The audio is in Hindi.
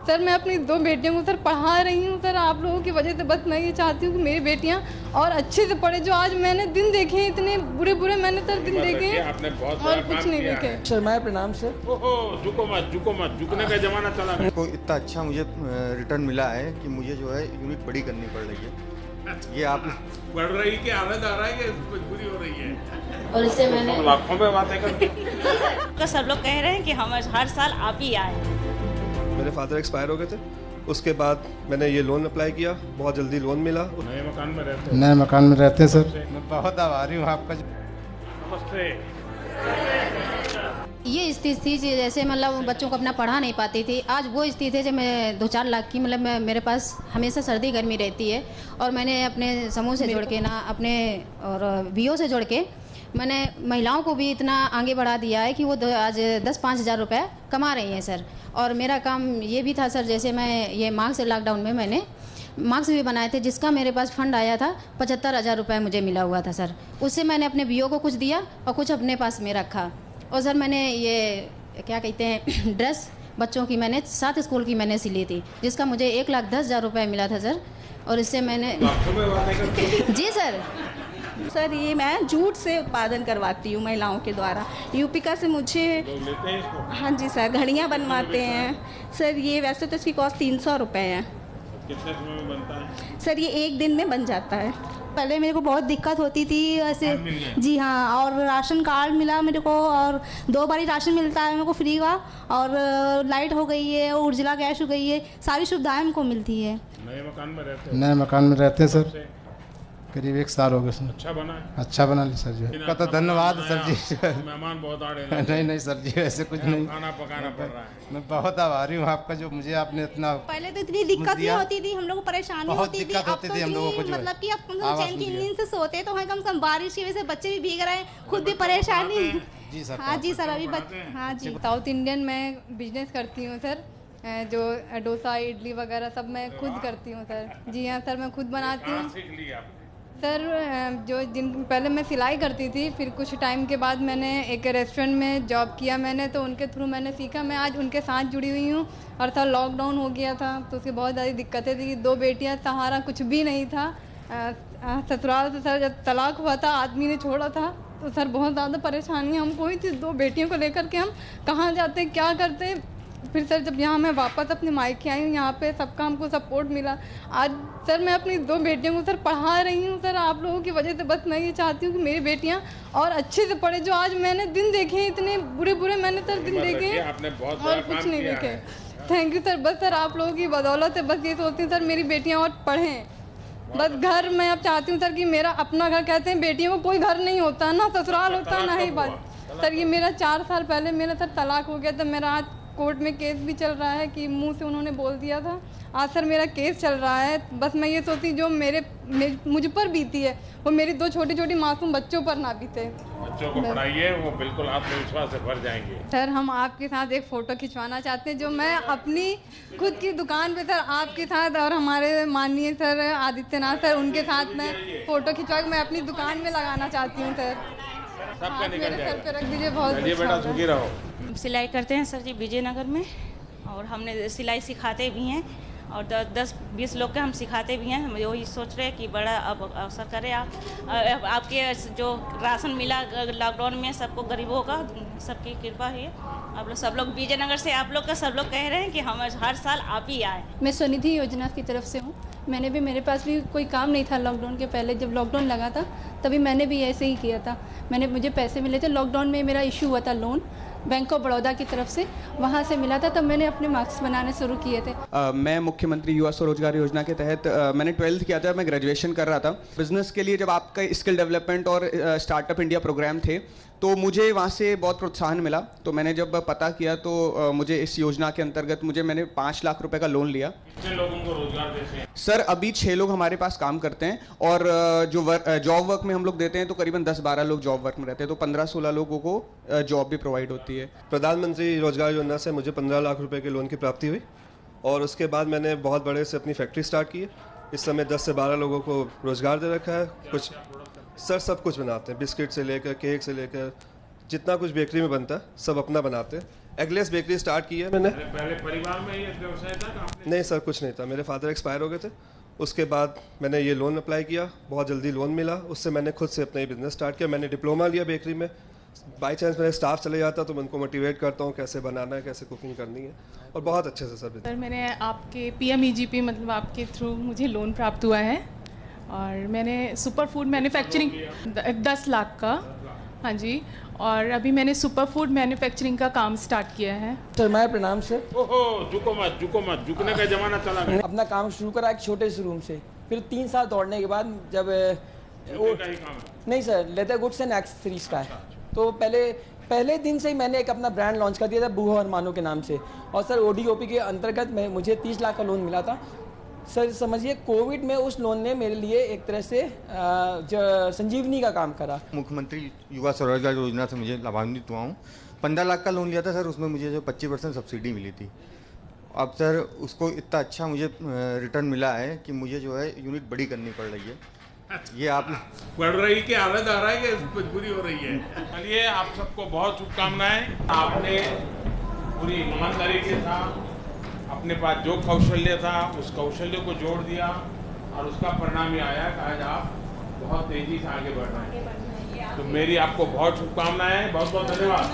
सर मैं अपनी 2 बेटियों को सर पढ़ा रही हूँ सर, आप लोगों की वजह से बस मैं ये चाहती हूँ कि मेरी बेटियाँ और अच्छे से पढ़े। जो आज मैंने दिन देखे हैं, इतने बुरे बुरे मैंने सर दिन देखे हैं और कुछ नहीं देखे। शर्माए प्रणाम सर। ओहो, झुको मत, झुकने का जमाना चला गया। को इतना अच्छा मुझे रिटर्न मिला है कि मुझे जो है यूनिट बड़ी करनी पड़ रही है। ये आप बढ़ रही कि आनंद आ रहा है कि मजबूरी हो रही है? और इससे मैंने लाखों में बातें करते सब लोग कह रहे हैं कि हम हर साल आप ही आए। मेरे फादर एक्सपायर हो गए थे, उसके बाद मैंने ये लोन अप्लाई किया, बहुत जल्दी लोन मिला। नए मकान में रहते हैं? नए मकान में रहते हैं सर। मैं बहुत आभारी हूँ आपका। नमस्ते। ये स्थिति थी जैसे मतलब बच्चों को अपना पढ़ा नहीं पाती थी। आज वो स्थिति है जब मैं 2-4 लाख की मतलब मेरे पास हमेशा सर्दी गर्मी रहती है और मैंने अपने समूह से जोड़ के ना अपने और बीओ से जोड़ के मैंने महिलाओं को भी इतना आगे बढ़ा दिया है कि वो आज 10-5 हज़ार रुपये कमा रही हैं सर। और मेरा काम ये भी था सर, जैसे मैं ये मास्क लॉकडाउन में मैंने मास्क भी बनाए थे, जिसका मेरे पास फंड आया था 75,000 रुपये मुझे मिला हुआ था सर। उससे मैंने अपने बीओ को कुछ दिया और कुछ अपने पास में रखा। और सर मैंने ये क्या कहते हैं ड्रेस बच्चों की मैंने 7 स्कूल की मैंने सिली थी, जिसका मुझे 1,10,000 रुपये मिला था सर। और इससे मैंने जी सर ये मैं जूट से उत्पादन करवाती हूँ महिलाओं के द्वारा। यूपिका से मुझे हाँ जी सर घड़ियाँ बनवाते हैं सर। ये वैसे तो इसकी कॉस्ट 300 रुपये है। कितने समय में बनता है? सर ये 1 दिन में बन जाता है। पहले मेरे को बहुत दिक्कत होती थी ऐसे। जी हाँ, और राशन कार्ड मिला मेरे को और 2 बार ही राशन मिलता है मेरे को फ्री का। और लाइट हो गई है, उज्ज्वला गैस हो गई है, सारी सुविधाएं हमको मिलती है। नए मकान में रहते हैं? नए मकान में रहते हैं सर। करीब 1 साल हो गए सर। अच्छा बना है? अच्छा बना ली सर जी। आपका तो धन्यवाद सर जी। मेहमान बहुत आ रहे हैं। नहीं सर जी, ऐसे कुछ नहीं। खाना पकाना पड़ रहा है। मैं बहुत आभारी हूँ आपका, जो मुझे आपने इतना। पहले तो इतनी दिक्कत नहीं होती थी, हम लोग को परेशानी होती थी। अब तो हम लोगों को मतलब कि अब चैन की नींद से सोते तो कम से कम बारिश की वजह से बच्चे भी भीग रहे हैं, खुद भी परेशानी। जी सर। हाँ जी सर, अभी हाँ जी। साउथ इंडियन मैं बिजनेस करती हूँ सर, जो डोसा इडली वगैरह सब मैं खुद करती हूँ सर। जी हाँ सर, मैं खुद बनाती हूँ सर। जो पहले मैं सिलाई करती थी, फिर कुछ टाइम के बाद मैंने एक रेस्टोरेंट में जॉब किया मैंने, तो उनके थ्रू मैंने सीखा। मैं आज उनके साथ जुड़ी हुई हूँ। और सर लॉकडाउन हो गया था तो उसकी बहुत ज़्यादा दिक्कतें थी। 2 बेटियाँ, सहारा कुछ भी नहीं था। ससुराल से सर जब तलाक हुआ था, आदमी ने छोड़ा था, तो सर बहुत ज़्यादा परेशानियाँ हमको हुई थी। 2 बेटियों को लेकर के हम कहाँ जाते क्या करते। फिर सर जब यहाँ मैं वापस अपने मायके आई हूँ, यहाँ पे सबका हमको सपोर्ट मिला। आज सर मैं अपनी 2 बेटियों को सर पढ़ा रही हूँ सर, आप लोगों की वजह से बस मैं ये चाहती हूँ कि मेरी बेटियाँ और अच्छे से पढ़े। जो आज मैंने दिन देखे हैं, इतने बुरे बुरे मैंने सर दिन देखे हैं और कुछ नहीं देखे। Thank you sir. बस सर आप लोगों की बदौलत है, बस ये सोचती हूँ सर मेरी बेटियाँ और पढ़ें। बस घर मैं अब चाहती हूँ सर कि मेरा अपना घर, कहते हैं बेटियों को कोई घर नहीं होता ना ससुराल होता ना ही बात। सर ये मेरा 4 साल पहले मेरा सर तलाक हो गया था। मेरा आज कोर्ट में केस भी चल रहा है कि मुंह से उन्होंने बोल दिया था। आज सर मेरा केस चल रहा है। बस मैं ये सोचती जो मुझ पर बीती है वो मेरी 2 छोटी छोटी मासूम बच्चों पर ना बीते। बच्चों को पढ़ाइए, वो बिल्कुल आत्मविश्वास से भर जाएंगे। सर हम आपके साथ एक फ़ोटो खिंचवाना चाहते हैं, जो मैं अपनी खुद की दुकान पे सर आपके साथ और हमारे माननीय सर आदित्यनाथ सर उनके साथ मैं फ़ोटो खिंचवा के मैं अपनी दुकान में लगाना चाहती हूँ सर। सबका निकल मेरे सर पे रख दीजिए। जाएगा। चलिए बेटा, सुखी रहो। सिलाई करते हैं सर जी विजयनगर में, और हमने सिलाई सिखाते भी हैं और 10-20 लोग के हम सिखाते भी हैं। हम वही सोच रहे हैं कि बड़ा अब अवसर करें आप। आपके जो राशन मिला लॉकडाउन में सबको गरीबों का, सबकी कृपा है। आप लोग सब लोग विजयनगर से आप लोग का सब लोग कह रहे हैं कि हम हर साल आप ही आए। मैं स्वनिधि योजना की तरफ से हूँ। मेरे पास भी कोई काम नहीं था लॉकडाउन के पहले। जब लॉकडाउन लगा था तभी मैंने भी ऐसे ही किया था। मुझे पैसे मिले थे लॉकडाउन में, मेरा इशू हुआ था लोन बैंक ऑफ बड़ौदा की तरफ से, वहाँ से मिला था, तब मैंने अपने मार्क्स बनाने शुरू किए थे। मैं मुख्यमंत्री युवा स्वरोजगार योजना के तहत मैंने 12th किया था, मैं ग्रेजुएशन कर रहा था। बिजनेस के लिए जब आपका स्किल डेवलपमेंट और स्टार्टअप इंडिया प्रोग्राम थे तो मुझे वहाँ से बहुत प्रोत्साहन मिला। तो मैंने जब पता किया तो मुझे इस योजना के अंतर्गत मैंने 5 लाख रुपए का लोन लिया। कितने लोगों को रोजगार देते हैं? सर अभी 6 लोग हमारे पास काम करते हैं और जो जॉब वर्क में हम लोग देते हैं तो करीबन 10-12 लोग जॉब वर्क में रहते हैं, तो 15-16 लोगों को जॉब भी प्रोवाइड होती है। प्रधानमंत्री रोजगार योजना से मुझे 15 लाख रुपए के लोन की प्राप्ति हुई और उसके बाद मैंने बहुत बड़े से अपनी फैक्ट्री स्टार्ट की है। इस समय 10 से 12 लोगों को रोजगार दे रखा है। कुछ सर सब कुछ बनाते हैं, बिस्किट से लेकर केक से लेकर जितना कुछ बेकरी में बनता है सब अपना बनाते हैं। एगलेस बेकरी स्टार्ट की है मैंने। पहले परिवार में ये व्यवसाय था कि आपने? नहीं सर, कुछ नहीं था। मेरे फादर एक्सपायर हो गए थे, उसके बाद मैंने ये लोन अप्लाई किया, बहुत जल्दी लोन मिला, उससे मैंने खुद से अपना ये बिज़नेस स्टार्ट किया। मैंने डिप्लोमा लिया बेकरी में। बाई चांस मेरे स्टाफ चले जाता तो मैं उनको मोटिवेट करता हूँ कैसे बनाना है, कैसे कुकिंग करनी है, और बहुत अच्छे से सर। सर मैंने आपके PMEGP मतलब आपके थ्रू मुझे लोन प्राप्त हुआ है और मैंने सुपर फूड मैन्युफैक्चरिंग 10 लाख का, हाँ जी, और अभी मैंने सुपर फूड मैन्युफैक्चरिंग का काम स्टार्ट किया है। सर मैं प्रणाम सर। ओहो, झुको मत, झुकने का जमाना चला गया। अपना काम शुरू करा एक छोटे से रूम से, फिर 3 साल दौड़ने के बाद जब का ही काम है? नहीं sir, leather goods and accessories का है। तो पहले दिन से ही मैंने एक अपना ब्रांड लॉन्च कर दिया था बूहो और मानो के नाम से, और सर ODOP के अंतर्गत मुझे 30 लाख का लोन मिला था। सर समझिए कोविड में उस लोन ने मेरे लिए एक तरह से संजीवनी का काम करा। मुख्यमंत्री युवा स्वरोजगार योजना से मुझे लाभान्वित हुआ हूँ। 15 लाख का लोन लिया था सर, उसमें मुझे जो 25% सब्सिडी मिली थी। अब सर उसको इतना अच्छा मुझे रिटर्न मिला है कि मुझे जो है यूनिट बड़ी करनी पड़ रही है। ये आप बढ़ रही कि हालत आ रहा है कि मजबूरी हो रही है? चलिए, आप सबको बहुत शुभकामनाएं। आपने पूरी ईमानदारी के साथ अपने पास जो कौशल्य था उस कौशल्य को जोड़ दिया और उसका परिणाम ये आया कि आज आप बहुत तेजी से आगे बढ़ रहे हैं। तो मेरी आपको बहुत शुभकामनाएं, बहुत बहुत धन्यवाद।